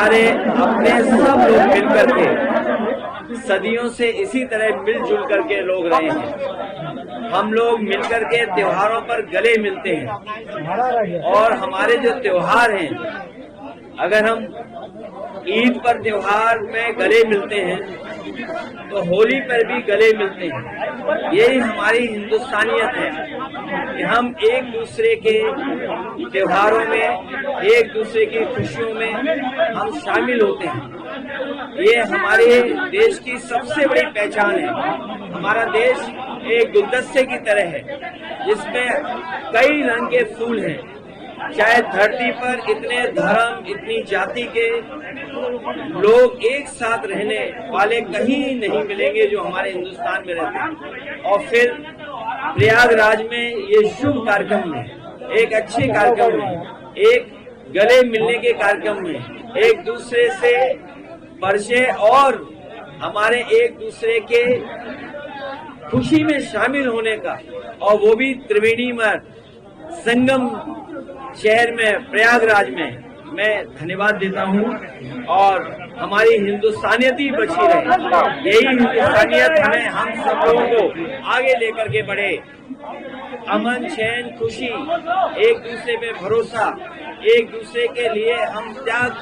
हमारे अपने सब लोग मिलकर के सदियों से इसी तरह मिलजुल करके लोग रहे हैं। हम लोग मिलकर के त्योहारों पर गले मिलते हैं और हमारे जो त्योहार हैं, अगर हम ईद पर त्योहार में गले मिलते हैं तो होली पर भी गले मिलते हैं। यही हमारी हिंदुस्तानियत है कि हम एक दूसरे के त्योहारों में, एक दूसरे की खुशियों में हम शामिल होते हैं। ये हमारे देश की सबसे बड़ी पहचान है। हमारा देश एक गुलदस्ते की तरह है जिसमें कई रंग के फूल हैं। चाहे धरती पर इतने धर्म, इतनी जाति के लोग एक साथ रहने वाले कहीं नहीं मिलेंगे जो हमारे हिंदुस्तान में रहते हैं। और फिर प्रयागराज में ये शुभ कार्यक्रम में, एक अच्छे कार्यक्रम में, एक गले मिलने के कार्यक्रम में, एक दूसरे से परिचय और हमारे एक दूसरे के खुशी में शामिल होने का, और वो भी त्रिवेणी में संगम शहर में, प्रयागराज में, मैं धन्यवाद देता हूँ। और हमारी हिंदुस्तानियत ही बची रहे। यही हिंदुस्तानियत हमें, हम सब लोगों को आगे लेकर के बढ़े। अमन, चैन, खुशी, एक दूसरे पे भरोसा, एक दूसरे के लिए हम त्याग,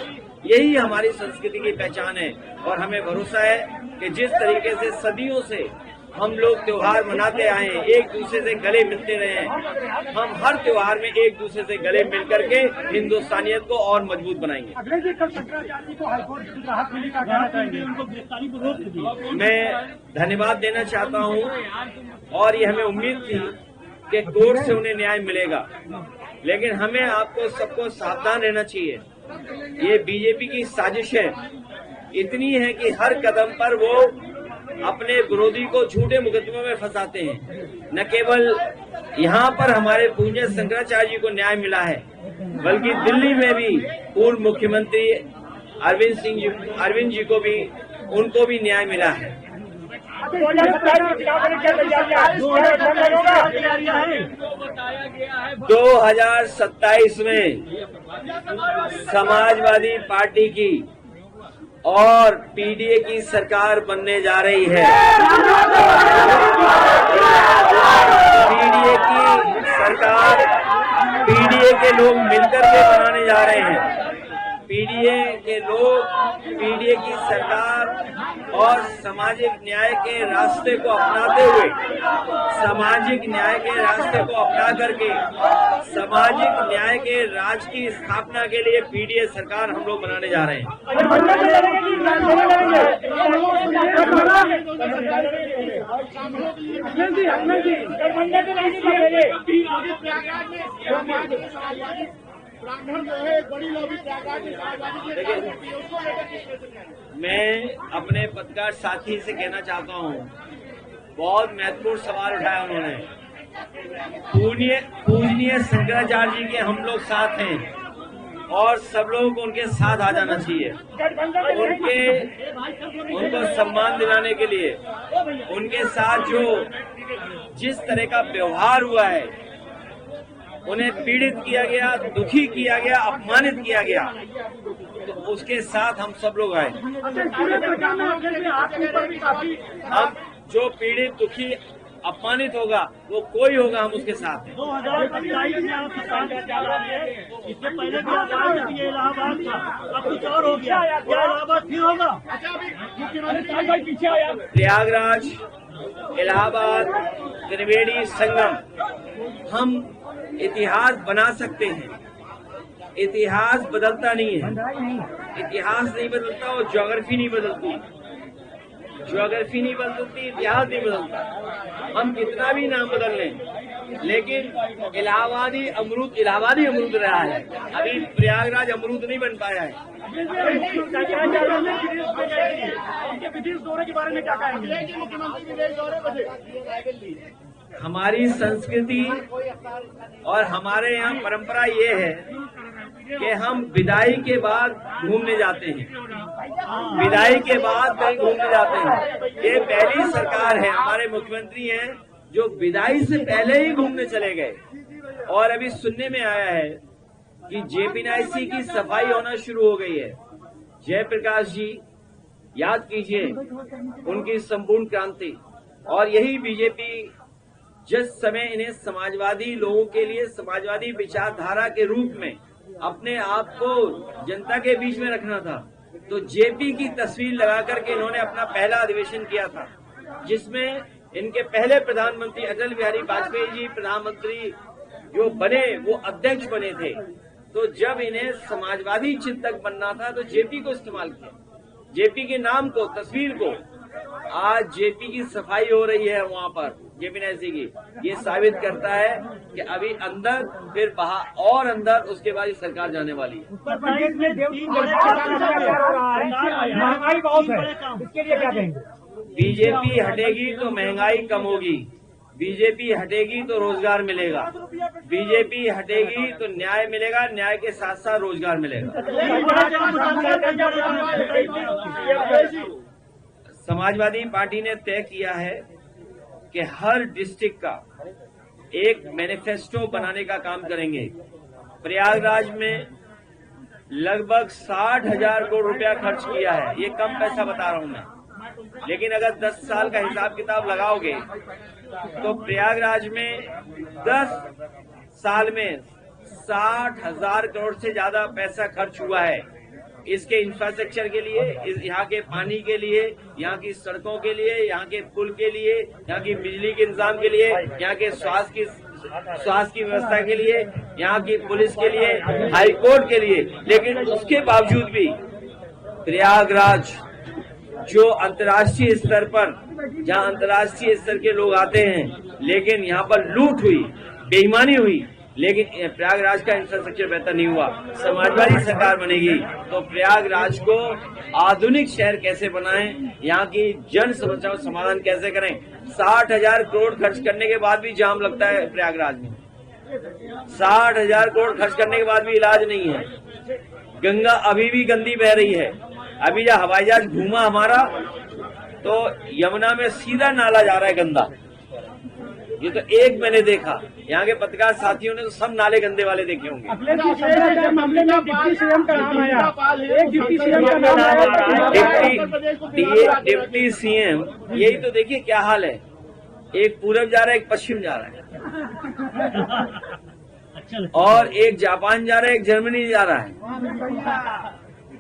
यही हमारी संस्कृति की पहचान है। और हमें भरोसा है कि जिस तरीके से सदियों से हम लोग त्योहार मनाते आए हैं, एक दूसरे से गले मिलते रहे हैं, हम हर त्योहार में एक दूसरे से गले मिल करके हिंदुस्तानियत को और मजबूत बनाएंगे। मैं धन्यवाद देना चाहता हूं और ये हमें उम्मीद थी कि कोर्ट से उन्हें न्याय मिलेगा, लेकिन हमें आपको सबको सावधान रहना चाहिए। ये बीजेपी की साजिश है, इतनी है कि हर कदम पर वो अपने विरोधी को झूठे मुकदमों में फंसाते हैं। न केवल यहाँ पर हमारे पूज्य शंकराचार्य जी को न्याय मिला है, बल्कि दिल्ली में भी पूर्व मुख्यमंत्री अरविंद जी को भी, उनको भी न्याय मिला है। 2027 में समाजवादी पार्टी की और पीडीए की सरकार बनने जा रही है। पीडीए की सरकार, पीडीए के लोग मिलकर के बनाने जा रहे हैं। पीडीए के लोग, पीडीए की सरकार और सामाजिक न्याय के रास्ते को अपनाते हुए, सामाजिक न्याय के रास्ते को अपना करके सामाजिक न्याय के राज की स्थापना के लिए पीडीए सरकार हम लोग बनाने जा रहे हैं। मैं अपने पत्रकार साथी से कहना चाहता हूँ, बहुत महत्वपूर्ण सवाल उठाया उन्होंने। पूजनीय शंकराचार्य जी के हम लोग साथ हैं और सब लोगों को उनके साथ आ जाना चाहिए। उनको सम्मान दिलाने के लिए उनके साथ जो जिस तरह का व्यवहार हुआ है, उन्हें पीड़ित किया गया, दुखी किया गया, अपमानित किया गया, तो उसके साथ हम सब लोग आए। हम जो पीड़ित, दुखी, अपमानित होगा, वो कोई होगा, हम उसके साथ हैं। 2027 में आप इससे पहले भी इलाहाबाद था, अब कुछ और हो गया, क्या इलाहाबाद फिर होगा? प्रयागराज, इलाहाबाद, त्रिवेणी संगम, हम इतिहास बना सकते हैं। इतिहास बदलता नहीं है, इतिहास नहीं बदलता और ज्योग्राफी नहीं बदलती, ज्योग्राफी नहीं बदलती, इतिहास नहीं बदलता। हम कितना भी नाम बदल लें, लेकिन इलाहाबादी अमरूद रहा है। अभी प्रयागराज अमरूद नहीं बन पाया है। विदेश दौरे के बारे में क्या कहेंगे? हमारी संस्कृति और हमारे यहाँ परंपरा ये है कि हम विदाई के बाद घूमने जाते हैं, विदाई के बाद कहीं घूमने जाते हैं। ये पहली सरकार है, हमारे मुख्यमंत्री हैं जो विदाई से पहले ही घूमने चले गए। और अभी सुनने में आया है कि जेपीएनआईसी की सफाई होना शुरू हो गई है। जयप्रकाश जी, याद कीजिए उनकी संपूर्ण क्रांति। और यही बीजेपी जिस समय इन्हें समाजवादी लोगों के लिए समाजवादी विचारधारा के रूप में अपने आप को जनता के बीच में रखना था, तो जेपी की तस्वीर लगा करके इन्होंने अपना पहला अधिवेशन किया था, जिसमें इनके पहले प्रधानमंत्री अटल बिहारी वाजपेयी जी प्रधानमंत्री जो बने वो अध्यक्ष बने थे। तो जब इन्हें समाजवादी चिंतक बनना था तो जेपी को इस्तेमाल किया, जेपी के नाम को, तस्वीर को। आज जेपी की सफाई हो रही है वहां पर, जेपी नैसी की। ये साबित करता है कि अभी अंदर फिर बाहर और अंदर, उसके बाद ये सरकार जाने वाली है। महंगाई बहुत है, इसके लिए क्या कहेंगे? बीजेपी हटेगी तो महंगाई कम होगी, बीजेपी हटेगी तो रोजगार मिलेगा, बीजेपी हटेगी तो न्याय मिलेगा, न्याय के साथ साथ रोजगार मिलेगा। समाजवादी पार्टी ने तय किया है कि हर डिस्ट्रिक्ट का एक मैनिफेस्टो बनाने का काम करेंगे। प्रयागराज में लगभग 60,000 करोड़ रुपया खर्च किया है। ये कम पैसा बता रहा हूं मैं, लेकिन अगर 10 साल का हिसाब किताब लगाओगे तो प्रयागराज में 10 साल में 60,000 करोड़ से ज्यादा पैसा खर्च हुआ है। इसके इंफ्रास्ट्रक्चर के लिए, यहाँ के पानी के लिए, यहाँ की सड़कों के लिए, यहाँ के पुल के लिए, यहाँ की बिजली के इंतजाम के लिए, यहाँ के स्वास्थ्य की व्यवस्था के लिए, यहाँ की पुलिस के लिए, हाई कोर्ट के लिए। लेकिन उसके बावजूद भी प्रयागराज जो अंतर्राष्ट्रीय स्तर पर, जहाँ अंतर्राष्ट्रीय स्तर के लोग आते हैं, लेकिन यहाँ पर लूट हुई, बेईमानी हुई, लेकिन प्रयागराज का इंफ्रास्ट्रक्चर बेहतर नहीं हुआ। समाजवादी सरकार बनेगी तो प्रयागराज को आधुनिक शहर कैसे बनाएं, यहाँ की जन समस्याओं का समाधान कैसे करें। 60,000 करोड़ खर्च करने के बाद भी जाम लगता है प्रयागराज में, 60,000 करोड़ खर्च करने के बाद भी इलाज नहीं है। गंगा अभी भी गंदी बह रही है। अभी जब हवाई जहाज घूमा हमारा तो यमुना में सीधा नाला जा रहा है गंदा। ये तो एक मैंने देखा, यहाँ के पत्रकार साथियों ने तो सब नाले गंदे वाले देखे होंगे। मामले में डिप्टी सीएम का नाम आया, एक डिप्टी सीएम का नाम आया, डिप्टी सीएम, यही तो देखिए क्या हाल है। एक पूरब जा रहा है, एक पश्चिम जा रहा है, और एक जापान जा रहा है, एक जर्मनी जा रहा है,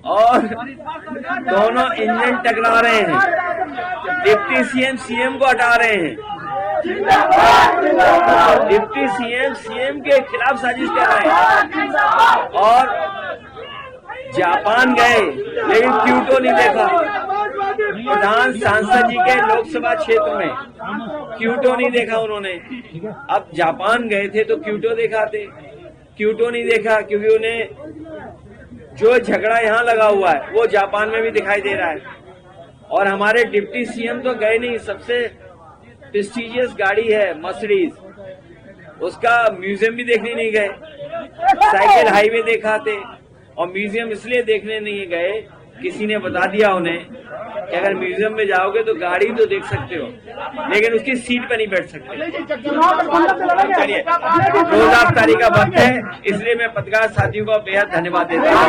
और दोनों इंजन टकरा रहे हैं। डिप्टी सीएम को हटा रहे हैं, डिप्टी सीएम के खिलाफ साजिश कर रहे हैं। और जापान गए लेकिन क्यूटो नहीं देखा। प्रधान सांसद जी के लोकसभा क्षेत्र में क्यूटो नहीं देखा उन्होंने। अब जापान गए थे तो क्यूटो दिखाते, क्यूटो नहीं देखा, क्योंकि उन्हें जो झगड़ा यहाँ लगा हुआ है वो जापान में भी दिखाई दे रहा है। और हमारे डिप्टी सीएम तो गए नहीं, सबसे प्रेस्टीजियस गाड़ी है मर्सिडीज, उसका म्यूजियम भी देखने नहीं गए। साइकिल हाईवे देखा थे, और म्यूजियम इसलिए देखने नहीं गए, किसी ने बता दिया उन्हें कि अगर म्यूजियम में जाओगे तो गाड़ी तो देख सकते हो, लेकिन उसकी सीट पर नहीं बैठ सकते। चलिए, रोज अफ्तारी का वक्त है, इसलिए मैं पत्रकार साथियों को बेहद धन्यवाद देता हूँ।